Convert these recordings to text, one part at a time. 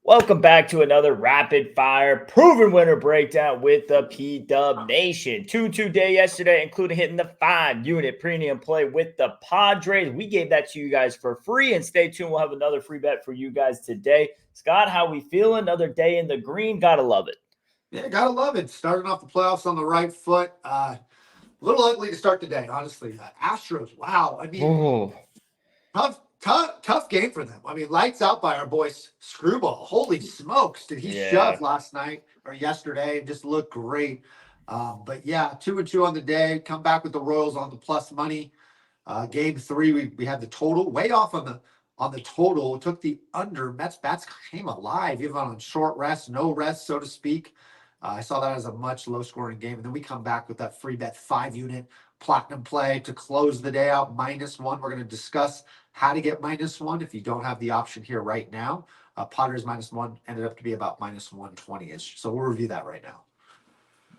Welcome back to another rapid fire proven winner breakdown with the P Dub Nation. 2-2 day yesterday, including hitting the 5-unit premium play with the Padres. We gave that to you guys for free, and stay tuned. We'll have another free bet for you guys today. Scott, how we feeling? Another day in the green. Gotta love it. Yeah, gotta love it. Starting off the playoffs on the right foot. A little ugly to start the day, honestly. Astros, wow. I mean, Oh, tough game for them. I mean, lights out by our boy Screwball. Holy smokes, did he yeah. shove last night or yesterday? Just looked great. But yeah, 2-2 on the day. Come back with the Royals on the plus money. Game three, we had the total way off on the total. Took the under. Mets bats came alive, even on short rest, no rest, so to speak. I saw that as a much low scoring game. And then we come back with that free bet 5-unit platinum play to close the day out -1. We're going to discuss how to get -1 if you don't have the option here right now. Padres -1 ended up to be about -120-ish. So we'll review that right now.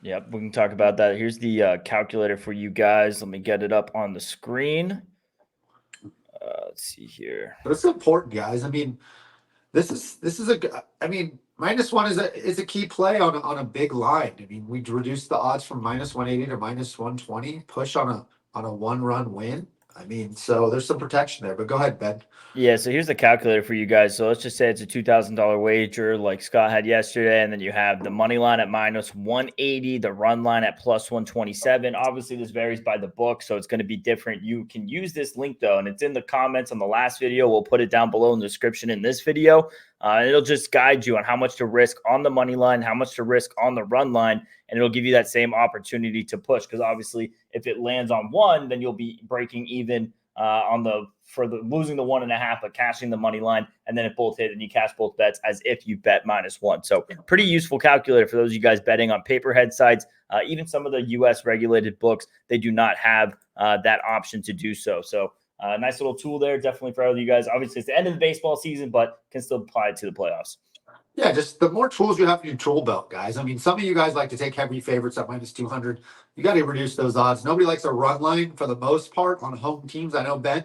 Yep, we can talk about that. Here's the calculator for you guys. Let me get it up on the screen. Let's see here. But it's important, guys. I mean, this is I mean, -1 is a key play on a big line. I mean, we reduced the odds from -180 to -120. Push on a 1-run win. I mean, so there's some protection there. But go ahead, Ben. Yeah, so here's the calculator for you guys. So let's just say it's a $2,000 wager like Scott had yesterday, and then you have the money line at -180, the run line at +127. Obviously, this varies by the book, so it's going to be different. You can use this link, though, and it's in the comments on the last video. We'll put it down below in the description in this video. It'll just guide you on how much to risk on the money line, how much to risk on the run line, and it'll give you that same opportunity to push. Because obviously, if it lands on one, then you'll be breaking even for losing the 1.5, but cashing the money line. And then if both hit, then you cash both bets as if you bet -1. So pretty useful calculator for those of you guys betting on paperhead sites. Even some of the US regulated books, they do not have that option to do so. So nice little tool there, definitely for all of you guys. Obviously, it's the end of the baseball season, but can still apply it to the playoffs. Yeah, just the more tools you have in your tool belt, guys. I mean, some of you guys like to take heavy favorites at -200. You got to reduce those odds. Nobody likes a run line for the most part on home teams. I know Ben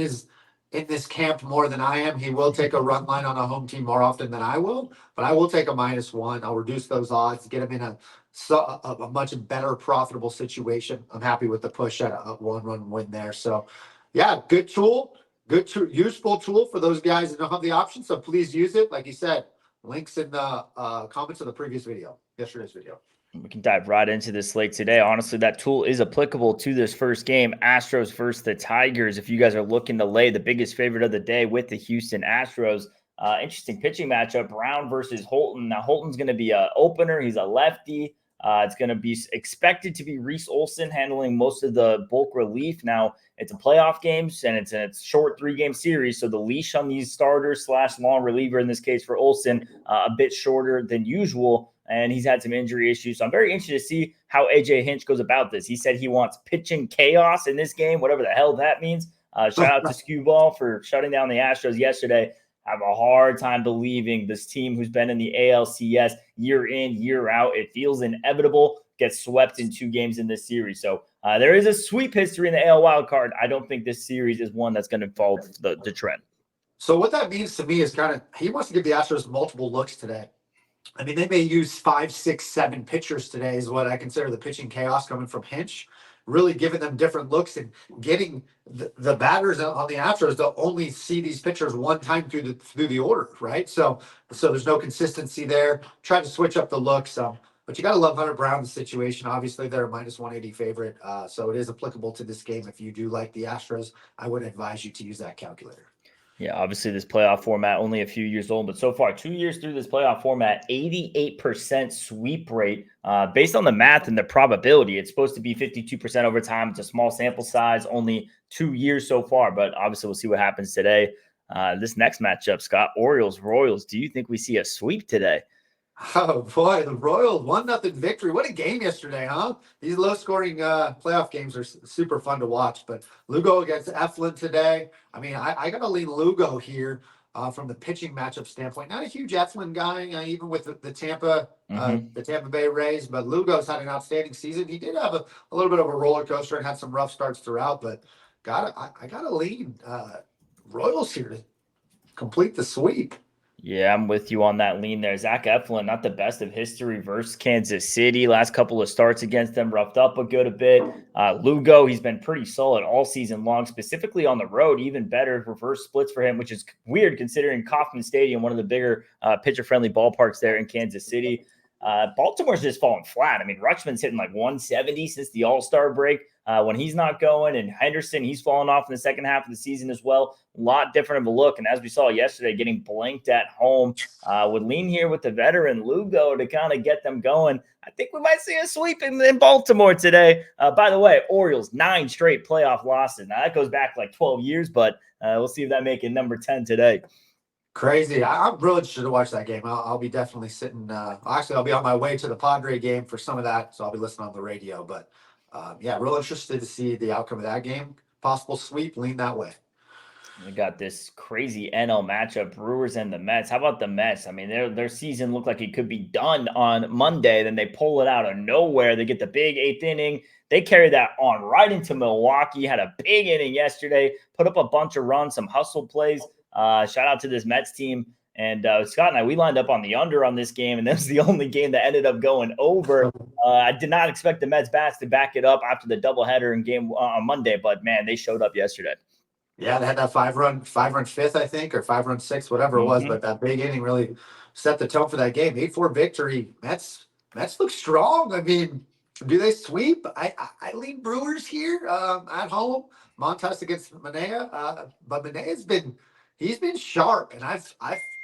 is in this camp more than I am. He will take a run line on a home team more often than I will, but I will take a -1. I'll reduce those odds, get him in a much better profitable situation. I'm happy with the push at a 1-run win there. So, yeah, good tool, useful tool for those guys that don't have the option. So please use it. Like you said, links in the comments of the previous video, yesterday's video. We can dive right into this slate today. Honestly, that tool is applicable to this first game, Astros versus the Tigers. If you guys are looking to lay the biggest favorite of the day with the Houston Astros, interesting pitching matchup, Brown versus Holton. Now, Holton's going to be an opener. He's a lefty. It's going to be expected to be Reese Olson handling most of the bulk relief. Now, it's a playoff games, and it's a short 3-game series, so the leash on these starters / long reliever, in this case for Olson, a bit shorter than usual, and he's had some injury issues. So I'm very interested to see how AJ Hinch goes about this. He said he wants pitching chaos in this game, whatever the hell that means. Shout out to Skewball for shutting down the Astros yesterday. I have a hard time believing this team who's been in the ALCS year in, year out, it feels inevitable, gets swept in 2 games in this series. So there is a sweep history in the AL wild card. I don't think this series is one that's going to follow the trend. So what that means to me is he wants to give the Astros multiple looks today. I mean, they may use 5, 6, 7 pitchers today is what I consider the pitching chaos coming from Hinch, really giving them different looks and getting the batters on the Astros to only see these pitchers one time through the order, right? So there's no consistency there. Try to switch up the looks. But you got to love Hunter Brown's situation. Obviously, they're a -180 favorite. So it is applicable to this game. If you do like the Astros, I would advise you to use that calculator. Yeah, obviously this playoff format only a few years old, but so far 2 years through this playoff format, 88% sweep rate. Based on the math and the probability, it's supposed to be 52% over time. It's a small sample size, only 2 years so far, but obviously we'll see what happens today. This next matchup, Scott, Orioles, Royals. Do you think we see a sweep today? Oh boy, the Royals 1-0 victory. What a game yesterday, huh? These low-scoring playoff games are super fun to watch. But Lugo against Eflin today. I mean, I got to lean Lugo here from the pitching matchup standpoint. Not a huge Eflin guy, even with the Tampa Bay Rays. But Lugo's had an outstanding season. He did have a little bit of a roller coaster and had some rough starts throughout. But I gotta lean Royals here to complete the sweep. Yeah, I'm with you on that lean there. Zach Eflin, not the best of history versus Kansas City. Last couple of starts against them, roughed up a bit. Lugo, he's been pretty solid all season long, specifically on the road. Even better reverse splits for him, which is weird considering Kauffman Stadium, one of the bigger pitcher-friendly ballparks there in Kansas City. Baltimore's just falling flat. I mean, Rutschman's hitting like 170 since the All-Star break. When he's not going, and Henderson, he's fallen off in the second half of the season as well. A lot different of a look. And as we saw yesterday, getting blanked at home, would lean here with the veteran Lugo to kind of get them going. I think we might see a sweep in Baltimore today. By the way, Orioles, 9 straight playoff losses. Now that goes back like 12 years, but we'll see if that make it number 10 today. Crazy. I'm really interested to watch that game. I'll be definitely sitting. Actually, I'll be on my way to the Padre game for some of that, so I'll be listening on the radio. But yeah, real interested to see the outcome of that game. Possible sweep, lean that way. We got this crazy NL matchup, Brewers and the Mets. How about the Mets? I mean, their season looked like it could be done on Monday. Then they pull it out of nowhere. They get the big 8th inning. They carry that on right into Milwaukee. Had a big inning yesterday. Put up a bunch of runs, some hustle plays. Shout out to this Mets team. And Scott and I, we lined up on the under on this game, and this was the only game that ended up going over. I did not expect the Mets bats to back it up after the doubleheader in game on Monday, but man, they showed up yesterday. Yeah, they had that 5-run fifth, I think, or 5-run sixth, whatever it was. But that big inning really set the tone for that game. 8-4 victory. Mets look strong. I mean, do they sweep? I lean Brewers here at home. Montas against Manaea, but Manea's been sharp, and I've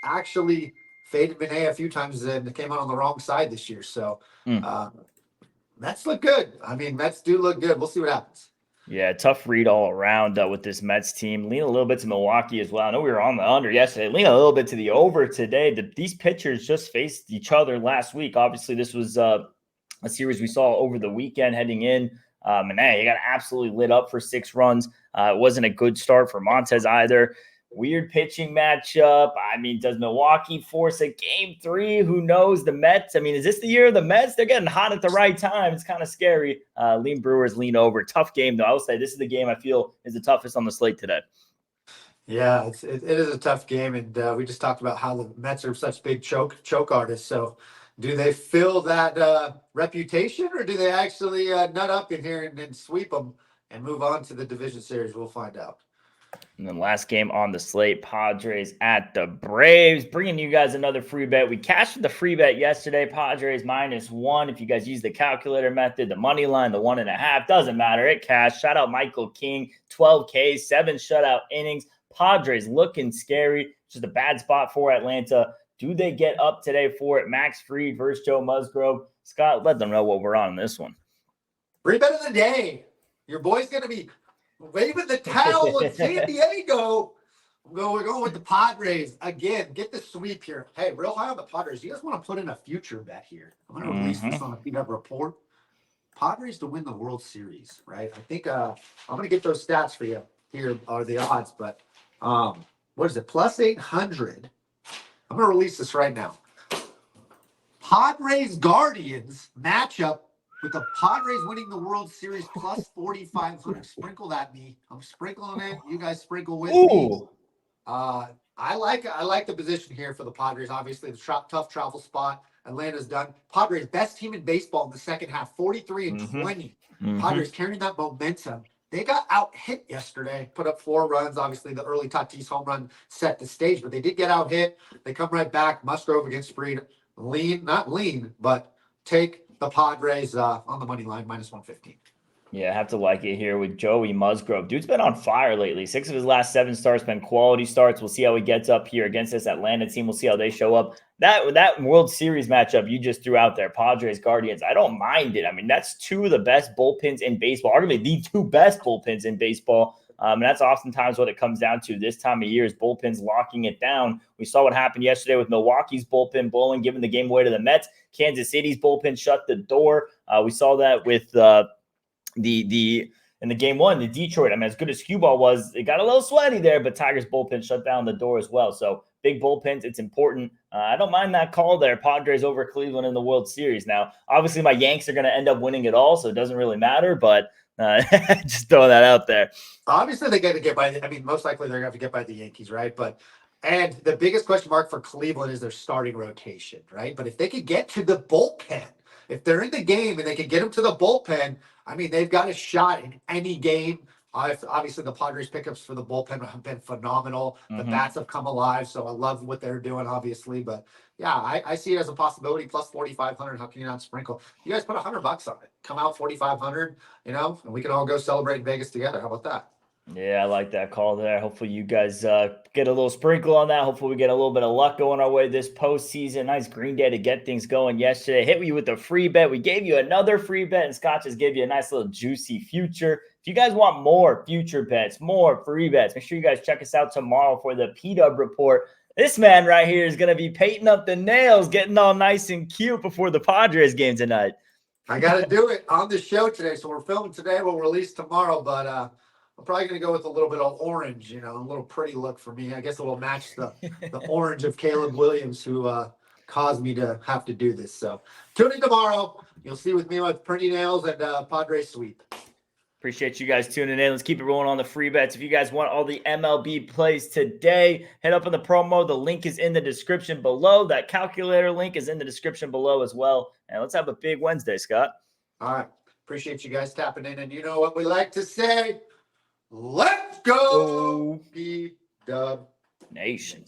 actually faded Manaea a few times and came out on the wrong side this year. So Mets look good. I mean, Mets do look good. We'll see what happens. Yeah, tough read all around with this Mets team. Lean a little bit to Milwaukee as well. I know we were on the under yesterday. Lean a little bit to the over today. These pitchers just faced each other last week. Obviously, this was a series we saw over the weekend heading in. Manaea, he got absolutely lit up for 6 runs. It wasn't a good start for Montez either. Weird pitching matchup. I mean, does Milwaukee force a game 3? Who knows? The Mets. I mean, is this the year of the Mets? They're getting hot at the right time. It's kind of scary. Lean Brewers, lean over. Tough game, though. I will say this is the game I feel is the toughest on the slate today. Yeah, it is a tough game, and we just talked about how the Mets are such big choke artists. So, do they fill that reputation, or do they actually nut up in here and sweep them and move on to the division series? We'll find out. And then last game on the slate, Padres at the Braves. Bringing you guys another free bet. We cashed the free bet yesterday. Padres -1. If you guys use the calculator method, the money line, the 1.5, doesn't matter. It cashed. Shout out Michael King, 12 Ks, 7 shutout innings. Padres looking scary. Just a bad spot for Atlanta. Do they get up today for it? Max Fried versus Joe Musgrove. Scott, let them know what we're on this one. Free bet of the day. Your boy's going to be waving the towel in San Diego. We're going with the Padres. Again, get the sweep here. Hey, real high on the Padres. You guys want to put in a future bet here? I'm going to release this on a Beat-Up Report. Padres to win the World Series, right? I think I'm going to get those stats for you. Here are the odds, but what is it? Plus 800. I'm going to release this right now. Padres Guardians matchup with the Padres winning the World Series plus 4,500. Sprinkle at me. I'm sprinkling it. You guys sprinkle with me. I like the position here for the Padres. Obviously, the tough travel spot. Atlanta's done. Padres, best team in baseball in the second half, 43-20. Padres carrying that momentum. They got out hit yesterday, put up 4 runs. Obviously, the early Tatis home run set the stage, but they did get out hit. They come right back. Musgrove against Fried. Not lean, but take the Padres on the money line, -115. Yeah, I have to like it here with Joey Musgrove. Dude's been on fire lately. 6 of his last 7 starts been quality starts. We'll see how he gets up here against this Atlanta team. We'll see how they show up. That World Series matchup you just threw out there, Padres Guardians, I don't mind it. I mean, that's 2 of the best bullpens in baseball, arguably the 2 best bullpens in baseball. And that's oftentimes what it comes down to this time of year is bullpens locking it down. We saw what happened yesterday with Milwaukee's bullpen blowing, giving the game away to the Mets. Kansas City's bullpen shut the door. We saw that with in the game 1, the Detroit. I mean, as good as cue ball was, it got a little sweaty there, but Tigers bullpen shut down the door as well. So big bullpens, it's important. I don't mind that call there. Padres over Cleveland in the World Series. Now, obviously, my Yanks are going to end up winning it all, so it doesn't really matter. But just throwing that out there. Obviously, they got to get by. I mean, most likely they're going to have to get by the Yankees, right? But And the biggest question mark for Cleveland is their starting rotation, right? But if they could get to the bullpen, if they're in the game and they can get them to the bullpen, I mean, they've got a shot in any game. Obviously, the Padres pickups for the bullpen have been phenomenal. The bats have come alive, so I love what they're doing, obviously. But yeah, I see it as a possibility. Plus 4,500. How can you not sprinkle? You guys put $100 on it. Come out 4,500. And we can all go celebrate in Vegas together. How about that? Yeah, I like that call there. Hopefully, you guys get a little sprinkle on that. Hopefully, we get a little bit of luck going our way this postseason. Nice green day to get things going yesterday. Hit you with a free bet. We gave you another free bet, and Scott just gave you a nice little juicy future. If you guys want more future bets, more free bets, make sure you guys check us out tomorrow for the P-Dub report. This man right here is going to be painting up the nails, getting all nice and cute before the Padres game tonight. I got to do it on the show today. So we're filming today. We'll release tomorrow, but I'm probably going to go with a little bit of orange, a little pretty look for me. I guess it will match the orange of Caleb Williams, who caused me to have to do this. So tune in tomorrow. You'll see with me with pretty nails and Padres sweep. Appreciate you guys tuning in. Let's keep it rolling on the free bets. If you guys want all the MLB plays today, head up in the promo. The link is in the description below. That calculator link is in the description below as well. And let's have a big Wednesday, Scott. All right. Appreciate you guys tapping in. And you know what we like to say? Let's go, P-Dub Nation.